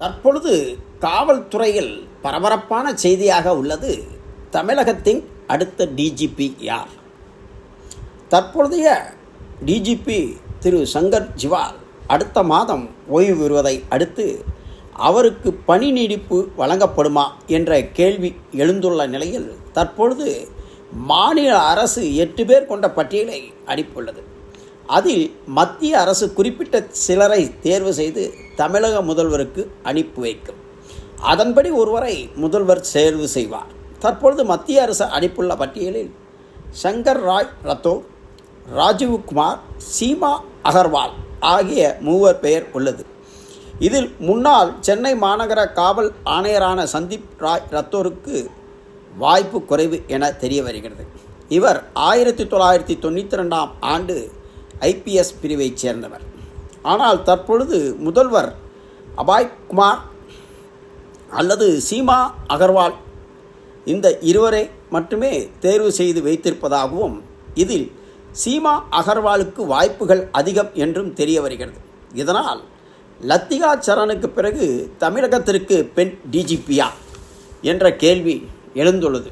தற்பொழுது காவல்துறையில் பரபரப்பான செய்தியாக உள்ளது, தமிழகத்தின் அடுத்த டிஜிபி யார்? தற்பொழுதைய டிஜிபி திரு சங்கர் ஜிவால் அடுத்த மாதம் ஓய்வு பெறுவதை அடுத்து அவருக்கு பணி நீடிப்பு வழங்கப்படுமா என்ற கேள்வி எழுந்துள்ள நிலையில் தற்பொழுது மாநில அரசு 8 பேர் கொண்ட பட்டியலை அனுப்பியுள்ளது. அதில் மத்திய அரசு குறிப்பிட்ட சிலரை தேர்வு செய்து தமிழக முதல்வருக்கு அனுப்பி வைக்கும். அதன்படி ஒருவரை முதல்வர் தேர்வு செய்வார். தற்பொழுது மத்திய அரசு அனுப்பியுள்ள பட்டியலில் சங்கர் ராய் ரத்தோர், ராஜீவ்குமார், சீமா அகர்வால் ஆகிய 3 பெயர் உள்ளது. இதில் முன்னாள் சென்னை மாநகர காவல் ஆணையரான சந்தீப் ராய் ரத்தோருக்கு வாய்ப்பு குறைவு என தெரிய வருகிறது. இவர் 1992ஆம் ஆண்டு ஐபிஎஸ் பிரிவைச் சேர்ந்தவர். ஆனால் தற்பொழுது முதல்வர் அபாய்குமார் அல்லது சீமா அகர்வால் இந்த இருவரை மட்டுமே தேர்வு செய்து வைத்திருப்பதாகவும், இதில் சீமா அகர்வாலுக்கு வாய்ப்புகள் அதிகம் என்றும் தெரிய வருகிறது. இதனால் லத்திகா சரணுக்கு பிறகு தமிழகத்திற்கு பெண் டிஜிபியா என்ற கேள்வி எழுந்துள்ளது.